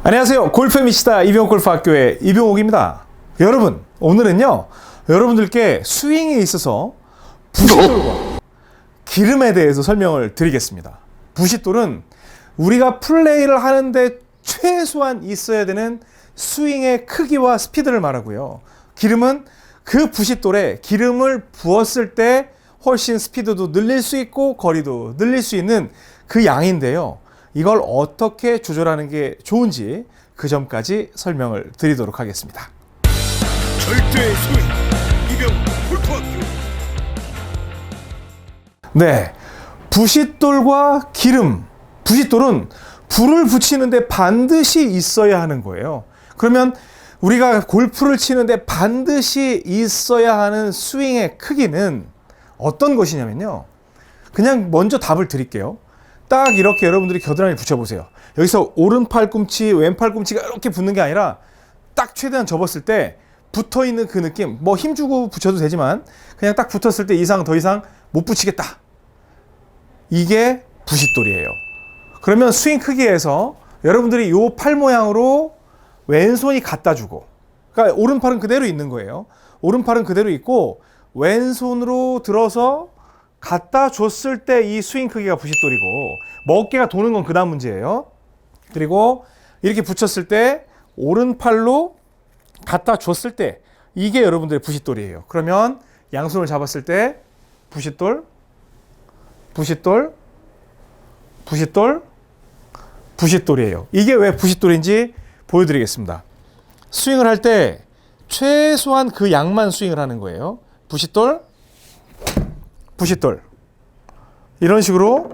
안녕하세요. 골프의 미치다 이병옥골프학교의 이병옥입니다. 여러분, 오늘은요 여러분들께 스윙에 있어서 부싯돌과 기름에 대해서 설명을 드리겠습니다. 부싯돌은 우리가 플레이를 하는데 최소한 있어야 되는 스윙의 크기와 스피드를 말하고요. 기름은 그 부싯돌에 기름을 부었을 때 훨씬 스피드도 늘릴 수 있고 거리도 늘릴 수 있는 그 양인데요. 이걸 어떻게 조절하는 게 좋은지 그 점까지 설명을 드리도록 하겠습니다. 절대의 스윙 이병옥 골프학교. 네, 부싯돌과 기름. 부싯돌은 불을 붙이는데 반드시 있어야 하는 거예요. 그러면 우리가 골프를 치는데 반드시 있어야 하는 스윙의 크기는 어떤 것이냐면요. 그냥 먼저 답을 드릴게요. 딱 이렇게 여러분들이 겨드랑이 붙여보세요. 여기서 오른 팔꿈치, 왼 팔꿈치가 이렇게 붙는 게 아니라 딱 최대한 접었을 때 붙어있는 그 느낌, 뭐 힘주고 붙여도 되지만 그냥 딱 붙었을 때 이상 더 이상 못 붙이겠다. 이게 부싯돌이에요. 그러면 스윙 크기에서 여러분들이 요 팔 모양으로 왼손이 갖다 주고, 그러니까 오른팔은 그대로 있는 거예요. 오른팔은 그대로 있고 왼손으로 들어서 갖다 줬을 때 이 스윙 크기가 부싯돌이고, 뭐 어깨가 도는 건 그 다음 문제예요. 그리고 이렇게 붙였을 때 오른팔로 갖다 줬을 때 이게 여러분들의 부싯돌이에요. 그러면 양손을 잡았을 때 부싯돌, 부싯돌, 부싯돌, 부싯돌이에요. 이게 왜 부싯돌인지 보여드리겠습니다. 스윙을 할 때 최소한 그 양만 스윙을 하는 거예요. 부싯돌, 부싯돌. 이런 식으로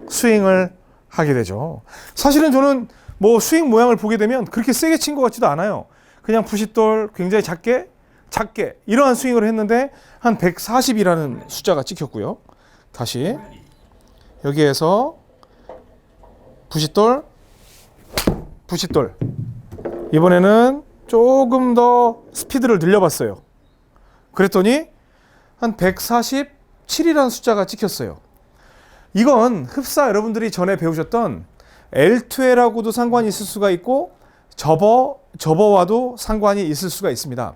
스윙을 하게 되죠. 사실은 저는 뭐 스윙 모양을 보게 되면 그렇게 세게 친 것 같지도 않아요. 그냥 부싯돌 굉장히 작게 이러한 스윙을 했는데 한 140이라는 숫자가 찍혔고요. 다시 여기에서 부싯돌, 부싯돌. 이번에는 조금 더 스피드를 늘려봤어요. 그랬더니 한 147이라는 숫자가 찍혔어요. 이건 흡사 여러분들이 전에 배우셨던 L2L하고도 상관이 있을 수가 있고 접어와도 상관이 있을 수가 있습니다.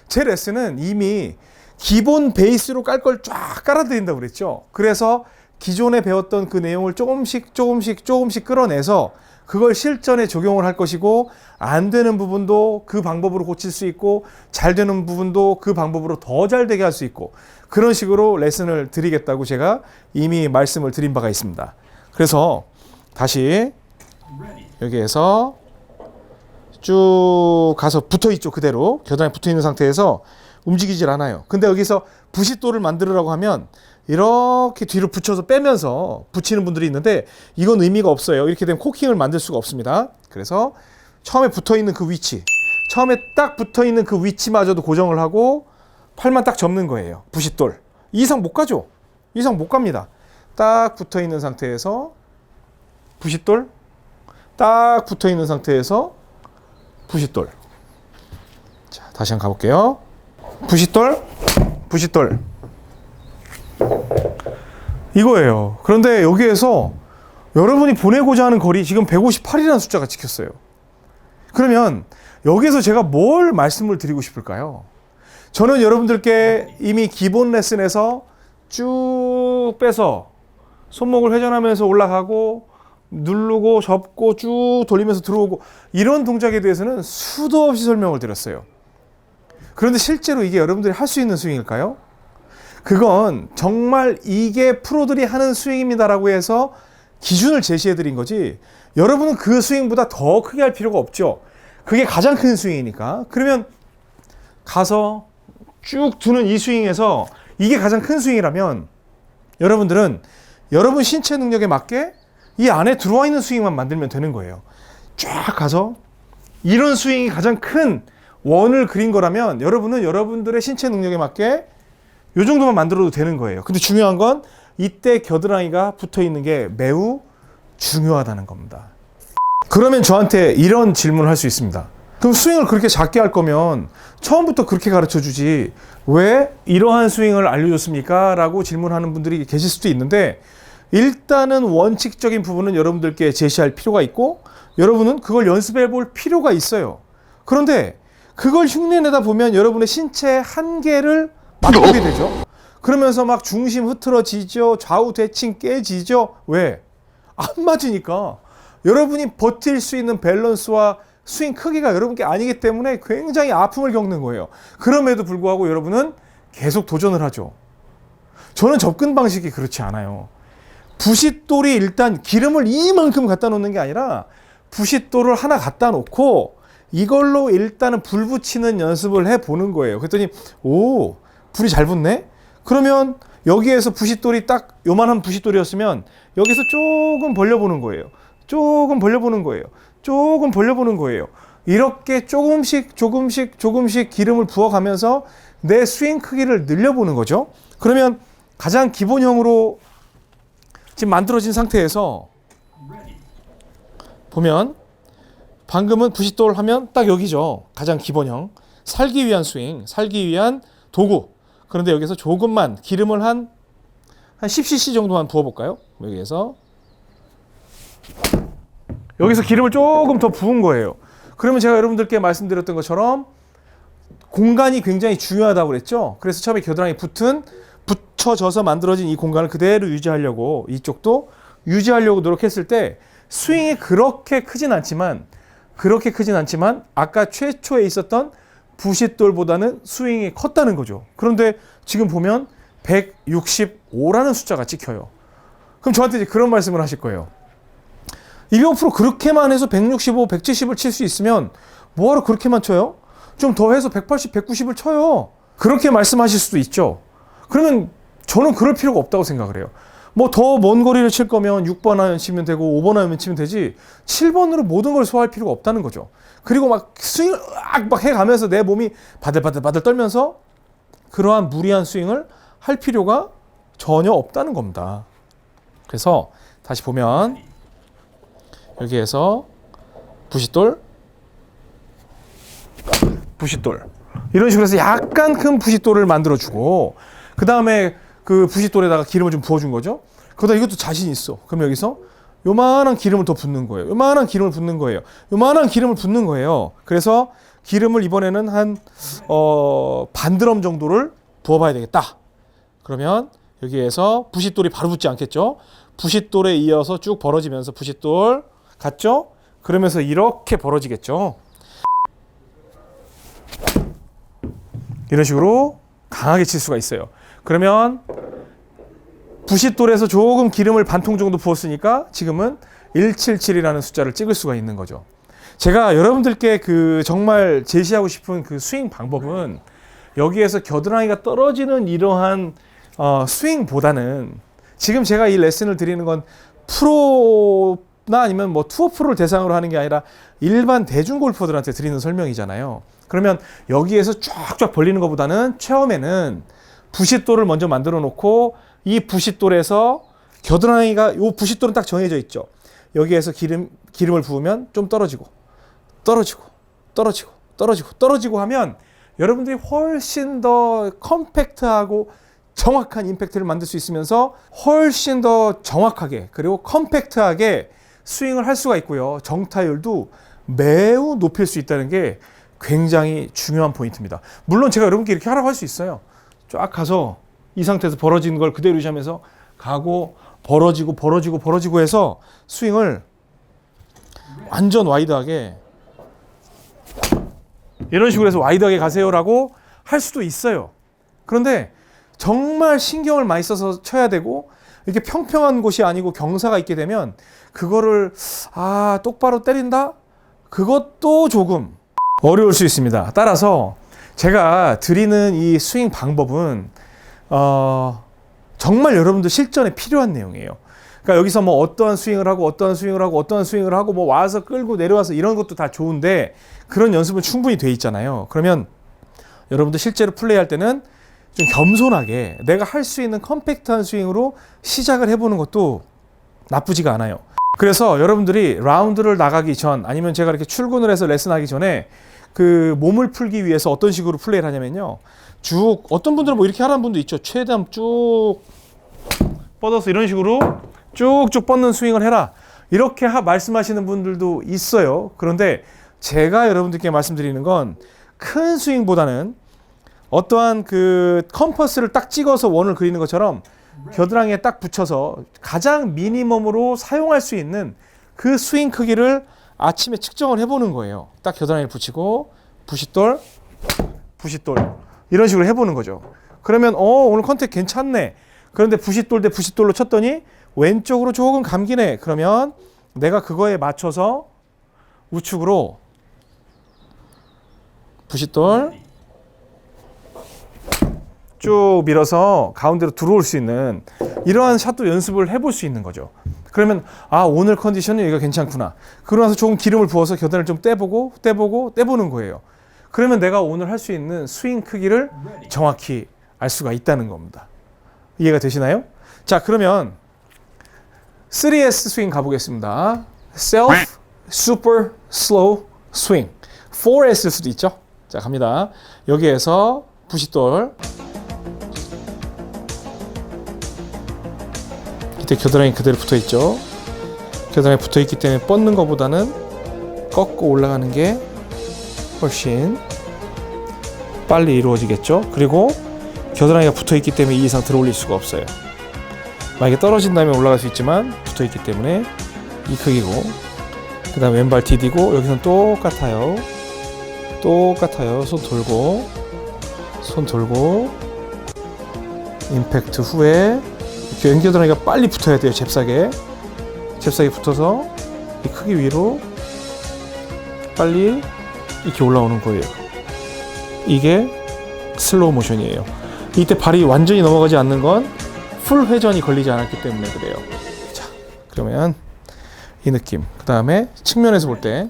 제 레슨은 이미 기본 베이스로 깔 걸 쫙 깔아드린다고 그랬죠. 그래서 기존에 배웠던 그 내용을 조금씩 끌어내서 그걸 실전에 적용을 할 것이고, 안 되는 부분도 그 방법으로 고칠 수 있고 잘 되는 부분도 그 방법으로 더 잘 되게 할 수 있고, 그런 식으로 레슨을 드리겠다고 제가 이미 말씀을 드린 바가 있습니다. 그래서 다시 여기에서 쭉 가서 붙어있죠. 그대로 겨드랑이 붙어있는 상태에서 움직이질 않아요. 근데 여기서 부싯돌을 만들으라고 하면 이렇게 뒤로 붙여서 빼면서 붙이는 분들이 있는데 이건 의미가 없어요. 이렇게 되면 코킹을 만들 수가 없습니다. 그래서 처음에 붙어있는 그 위치, 처음에 딱 붙어있는 그 위치마저도 고정을 하고 팔만 딱 접는 거예요. 부싯돌. 이상 못 가죠. 이상 못 갑니다. 딱 붙어있는 상태에서 부싯돌, 딱 붙어있는 상태에서 부싯돌. 자, 다시 한번 가볼게요. 부싯돌, 부싯돌. 이거예요. 그런데 여기에서 여러분이 보내고자 하는 거리 지금 158이라는 숫자가 찍혔어요. 그러면 여기서 제가 뭘 말씀을 드리고 싶을까요? 저는 여러분들께 이미 기본 레슨에서 쭉 빼서 손목을 회전하면서 올라가고 누르고 접고 쭉 돌리면서 들어오고 이런 동작에 대해서는 수도 없이 설명을 드렸어요. 그런데 실제로 이게 여러분들이 할 수 있는 스윙일까요? 그건 정말 이게 프로들이 하는 스윙입니다라고 해서 기준을 제시해 드린 거지, 여러분은 그 스윙보다 더 크게 할 필요가 없죠. 그게 가장 큰 스윙이니까. 그러면 가서 쭉 두는 이 스윙에서 이게 가장 큰 스윙이라면 여러분들은 여러분 신체 능력에 맞게 이 안에 들어와 있는 스윙만 만들면 되는 거예요. 쫙 가서 이런 스윙이 가장 큰 원을 그린 거라면 여러분은 여러분들의 신체 능력에 맞게 이 정도만 만들어도 되는 거예요. 근데 중요한 건 이때 겨드랑이가 붙어 있는 게 매우 중요하다는 겁니다. 그러면 저한테 이런 질문을 할 수 있습니다. 그럼 스윙을 그렇게 작게 할 거면 처음부터 그렇게 가르쳐 주지 왜 이러한 스윙을 알려줬습니까? 라고 질문하는 분들이 계실 수도 있는데, 일단은 원칙적인 부분은 여러분들께 제시할 필요가 있고, 여러분은 그걸 연습해 볼 필요가 있어요. 그런데 그걸 흉내내다 보면 여러분의 신체의 한계를 맛보게 되죠. 그러면서 막 중심 흐트러지죠. 좌우 대칭 깨지죠. 왜? 안 맞으니까. 여러분이 버틸 수 있는 밸런스와 스윙 크기가 여러분께 아니기 때문에 굉장히 아픔을 겪는 거예요. 그럼에도 불구하고 여러분은 계속 도전을 하죠. 저는 접근 방식이 그렇지 않아요. 부싯돌이 일단 기름을 이만큼 갖다 놓는 게 아니라 부싯돌을 하나 갖다 놓고 이걸로 일단은 불 붙이는 연습을 해보는 거예요. 그랬더니 오, 불이 잘 붙네? 그러면 여기에서 부싯돌이 딱 요만한 부싯돌이었으면 여기서 조금 벌려보는 거예요. 조금 벌려보는 거예요. 조금 벌려보는 거예요. 이렇게 조금씩 기름을 부어가면서 내 스윙 크기를 늘려보는 거죠. 그러면 가장 기본형으로 지금 만들어진 상태에서 보면 방금은 부싯돌 하면 딱 여기죠. 가장 기본형. 살기 위한 스윙, 살기 위한 도구. 그런데 여기서 조금만 기름을 한 10cc 정도만 부어볼까요? 여기서 기름을 조금 더 부은 거예요. 그러면 제가 여러분들께 말씀드렸던 것처럼 공간이 굉장히 중요하다고 그랬죠. 그래서 처음에 겨드랑이 붙여져서 만들어진 이 공간을 그대로 유지하려고, 이쪽도 유지하려고 노력했을 때 스윙이 그렇게 크진 않지만 아까 최초에 있었던 부싯돌보다는 스윙이 컸다는 거죠. 그런데 지금 보면 165라는 숫자가 찍혀요. 그럼 저한테 이제 그런 말씀을 하실 거예요. 이병호 프로 그렇게만 해서 165, 170을 칠 수 있으면 뭐하러 그렇게만 쳐요? 좀 더 해서 180, 190을 쳐요. 그렇게 말씀하실 수도 있죠. 그러면 저는 그럴 필요가 없다고 생각을 해요. 뭐 더 먼 거리를 칠 거면 6번 아이언 치면 되고 5번 아이언 치면 되지 7번으로 모든 걸 소화할 필요가 없다는 거죠. 그리고 막 스윙을 막 해가면서 내 몸이 바들바들 떨면서 그러한 무리한 스윙을 할 필요가 전혀 없다는 겁니다. 그래서 다시 보면 여기에서 부싯돌 이런 식으로 해서 약간 큰 부싯돌을 만들어주고 그 다음에 그 부싯돌에다가 기름을 좀 부어준 거죠. 그러다 이것도 자신 있어. 그럼 여기서 요만한 기름을 더 붓는 거예요. 요만한 기름을 붓는 거예요. 그래서 기름을 이번에는 한 반드럼 정도를 부어봐야 되겠다. 그러면 여기에서 부싯돌이 바로 붙지 않겠죠. 부싯돌에 이어서 쭉 벌어지면서 부싯돌 같죠? 그러면서 이렇게 벌어지겠죠. 이런 식으로 강하게 칠 수가 있어요. 그러면 부싯돌에서 조금 기름을 반통 정도 부었으니까 지금은 177이라는 숫자를 찍을 수가 있는 거죠. 제가 여러분들께 그 정말 제시하고 싶은 그 스윙 방법은 여기에서 겨드랑이가 떨어지는 이러한 스윙보다는 지금 제가 이 레슨을 드리는 건 프로나 아니면 뭐 투어 프로를 대상으로 하는 게 아니라 일반 대중 골퍼들한테 드리는 설명이잖아요. 그러면 여기에서 쫙쫙 벌리는 것보다는 처음에는 부싯돌을 먼저 만들어 놓고 이 부싯돌에서 겨드랑이가 요 부싯돌은 딱 정해져 있죠. 여기에서 기름을 부으면 좀 떨어지고 하면 여러분들이 훨씬 더 컴팩트하고 정확한 임팩트를 만들 수 있으면서 훨씬 더 정확하게 그리고 컴팩트하게 스윙을 할 수가 있고요. 정타율도 매우 높일 수 있다는 게 굉장히 중요한 포인트입니다. 물론 제가 여러분께 이렇게 하라고 할 수 있어요. 쫙 가서 이 상태에서 벌어지는 걸 그대로 유지하면서 가고 벌어지고 해서 스윙을 완전 와이드하게 이런 식으로 해서 와이드하게 가세요라고 할 수도 있어요. 그런데 정말 신경을 많이 써서 쳐야 되고 이렇게 평평한 곳이 아니고 경사가 있게 되면 그거를 똑바로 때린다? 그것도 조금 어려울 수 있습니다. 따라서 제가 드리는 이 스윙 방법은 정말 여러분들 실전에 필요한 내용이에요. 그러니까 여기서 뭐 어떠한 스윙을 하고 뭐 와서 끌고 내려와서 이런 것도 다 좋은데 그런 연습은 충분히 돼 있잖아요. 그러면 여러분들 실제로 플레이할 때는 좀 겸손하게 내가 할 수 있는 컴팩트한 스윙으로 시작을 해보는 것도 나쁘지가 않아요. 그래서 여러분들이 라운드를 나가기 전 아니면 제가 이렇게 출근을 해서 레슨하기 전에 그 몸을 풀기 위해서 어떤 식으로 플레이를 하냐면요. 쭉 어떤 분들은 뭐 이렇게 하라는 분도 있죠. 최대한 쭉 뻗어서 이런 식으로 쭉쭉 뻗는 스윙을 해라. 이렇게 말씀하시는 분들도 있어요. 그런데 제가 여러분들께 말씀드리는 건 큰 스윙보다는 어떠한 그 컴퍼스를 딱 찍어서 원을 그리는 것처럼 겨드랑이에 딱 붙여서 가장 미니멈으로 사용할 수 있는 그 스윙 크기를 아침에 측정을 해보는 거예요. 딱 겨드랑이를 붙이고 부싯돌, 부싯돌 이런 식으로 해보는 거죠. 그러면 오늘 컨택 괜찮네. 그런데 부싯돌 대 부싯돌로 쳤더니 왼쪽으로 조금 감기네. 그러면 내가 그거에 맞춰서 우측으로 부싯돌 쭉 밀어서 가운데로 들어올 수 있는 이러한 샷도 연습을 해볼 수 있는 거죠. 그러면 오늘 컨디션은 여기가 괜찮구나. 그러고 나서 조금 기름을 부어서 겨드랑이를 좀 떼보는 거예요. 그러면 내가 오늘 할 수 있는 스윙 크기를 정확히 알 수가 있다는 겁니다. 이해가 되시나요? 자, 그러면 3S 스윙 가보겠습니다. Self Super Slow Swing. 4S일 수도 있죠. 자, 갑니다. 여기에서 부싯돌. 이때 겨드랑이 그대로 붙어있죠. 겨드랑이 붙어있기 때문에 뻗는 것보다는 꺾고 올라가는 게 훨씬 빨리 이루어지겠죠. 그리고 겨드랑이가 붙어있기 때문에 이 이상 들어 올릴 수가 없어요. 만약에 떨어진다면 올라갈 수 있지만 붙어있기 때문에 이 크기고, 그 다음 왼발 디디고, 여기서는 똑같아요. 손 돌고 임팩트 후에 이렇게 왼겨드랑이가 빨리 붙어야 돼요. 잽싸게 붙어서 이 크기 위로 빨리 이렇게 올라오는 거예요. 이게 슬로우 모션이에요. 이때 발이 완전히 넘어가지 않는 건 풀 회전이 걸리지 않았기 때문에 그래요. 자, 그러면 이 느낌. 그 다음에 측면에서 볼 때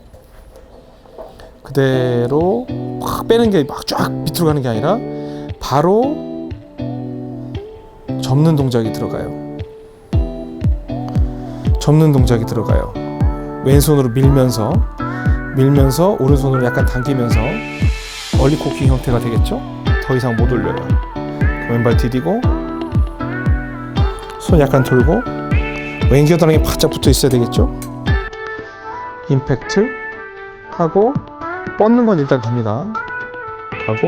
그대로 확 빼는 게 막 쫙 밑으로 가는 게 아니라 바로 접는 동작이 들어가요. 왼손으로 밀면서 오른손으로 약간 당기면서 얼리 코킹 형태가 되겠죠? 더 이상 못 올려요. 왼발 디디고 손 약간 돌고 왼겨드랑이 바짝 붙어 있어야 되겠죠? 임팩트 하고 뻗는 건 일단 갑니다. 하고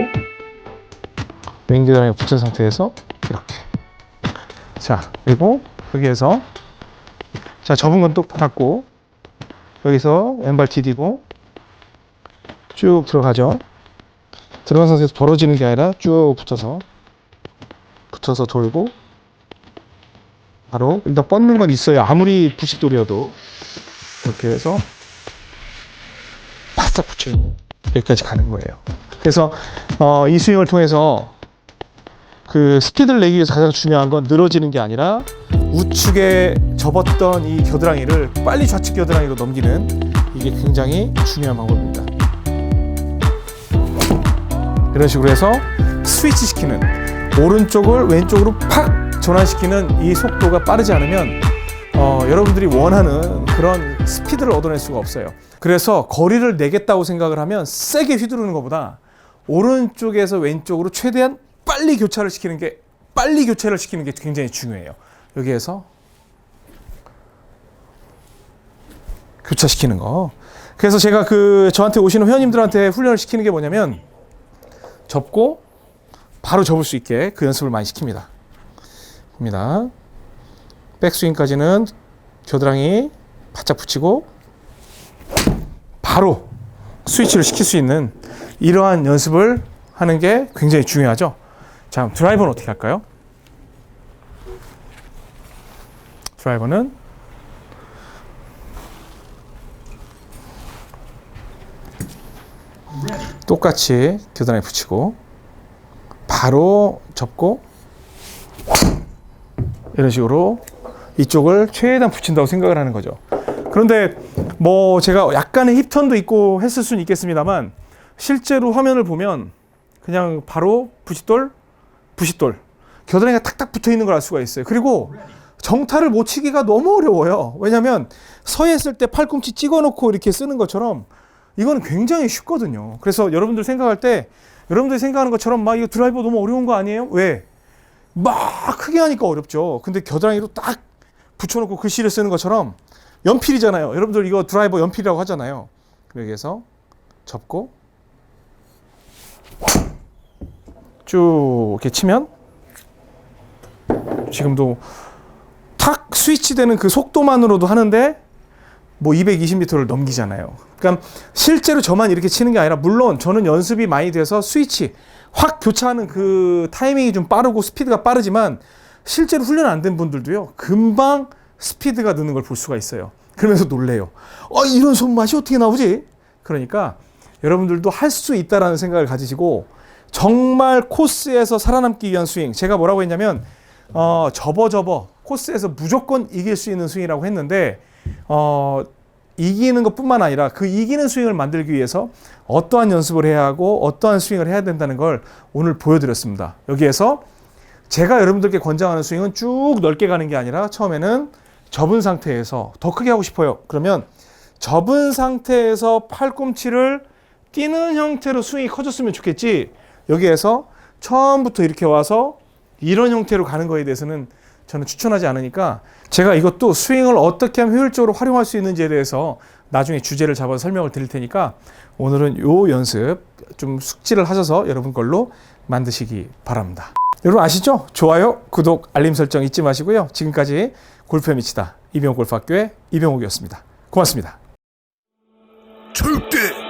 왼겨드랑이 붙은 상태에서 이렇게. 자, 그리고 여기에서 자, 접은 건 또 닫고 여기서 왼발 디디고 쭉 들어가죠. 들어간 상태에서 벌어지는 게 아니라 쭉 붙어서 돌고 바로 일단 뻗는 건 있어요. 아무리 부싯돌이어도 이렇게 해서 바싹 붙이고 여기까지 가는 거예요. 그래서 이 스윙을 통해서 그 스피드를 내기 위해서 가장 중요한 건 늘어지는 게 아니라 우측에 접었던 이 겨드랑이를 빨리 좌측 겨드랑이로 넘기는, 이게 굉장히 중요한 방법입니다. 이런 식으로 해서 스위치 시키는, 오른쪽을 왼쪽으로 팍 전환시키는 이 속도가 빠르지 않으면 여러분들이 원하는 그런 스피드를 얻어낼 수가 없어요. 그래서 거리를 내겠다고 생각을 하면 세게 휘두르는 것보다 오른쪽에서 왼쪽으로 최대한 빨리 교차를 시키는 게 굉장히 중요해요. 여기에서 교차시키는 거. 그래서 제가 저한테 오시는 회원님들한테 훈련을 시키는 게 뭐냐면 접고 바로 접을 수 있게 그 연습을 많이 시킵니다. 봅니다. 백스윙까지는 겨드랑이 바짝 붙이고 바로 스위치를 시킬 수 있는 이러한 연습을 하는 게 굉장히 중요하죠. 자, 드라이버는 어떻게 할까요? 드라이버는 똑같이 겨드랑이 붙이고 바로 접고 이런 식으로 이쪽을 최대한 붙인다고 생각을 하는 거죠. 그런데 뭐 제가 약간의 힙턴도 있고 했을 수는 있겠습니다만 실제로 화면을 보면 그냥 바로 부싯돌 겨드랑이가 탁탁 붙어 있는 걸 알 수가 있어요. 그리고 정타를 못 치기가 너무 어려워요. 왜냐하면 서예 쓸 때 팔꿈치 찍어놓고 이렇게 쓰는 것처럼 이거는 굉장히 쉽거든요. 그래서 여러분들 생각할 때 여러분들이 생각하는 것처럼 막 이거 드라이버 너무 어려운 거 아니에요? 왜? 막 크게 하니까 어렵죠. 근데 겨드랑이로 딱 붙여놓고 글씨를 쓰는 것처럼 연필이잖아요. 여러분들 이거 드라이버 연필이라고 하잖아요. 여기에서 접고 쭉 이렇게 치면 지금도 탁 스위치되는 그 속도만으로도 하는데 뭐 220m를 넘기잖아요. 그러니까 실제로 저만 이렇게 치는 게 아니라 물론 저는 연습이 많이 돼서 스위치 확 교차하는 그 타이밍이 좀 빠르고 스피드가 빠르지만 실제로 훈련 안 된 분들도요. 금방 스피드가 느는 걸 볼 수가 있어요. 그러면서 놀래요. 이런 손맛이 어떻게 나오지? 그러니까 여러분들도 할 수 있다라는 생각을 가지시고 정말 코스에서 살아남기 위한 스윙. 제가 뭐라고 했냐면 접어 코스에서 무조건 이길 수 있는 스윙이라고 했는데 이기는 것뿐만 아니라 그 이기는 스윙을 만들기 위해서 어떠한 연습을 해야 하고 어떠한 스윙을 해야 된다는 걸 오늘 보여드렸습니다. 여기에서 제가 여러분들께 권장하는 스윙은 쭉 넓게 가는 게 아니라 처음에는 접은 상태에서 더 크게 하고 싶어요. 그러면 접은 상태에서 팔꿈치를 뛰는 형태로 스윙이 커졌으면 좋겠지. 여기에서 처음부터 이렇게 와서 이런 형태로 가는 거에 대해서는 저는 추천하지 않으니까 제가 이것도 스윙을 어떻게 하면 효율적으로 활용할 수 있는지에 대해서 나중에 주제를 잡아서 설명을 드릴 테니까 오늘은 요 연습 좀 숙지를 하셔서 여러분 걸로 만드시기 바랍니다. 여러분 아시죠? 좋아요, 구독, 알림 설정 잊지 마시고요. 지금까지 골프에 미치다 이병옥 골프학교의 이병옥이었습니다. 고맙습니다. 절대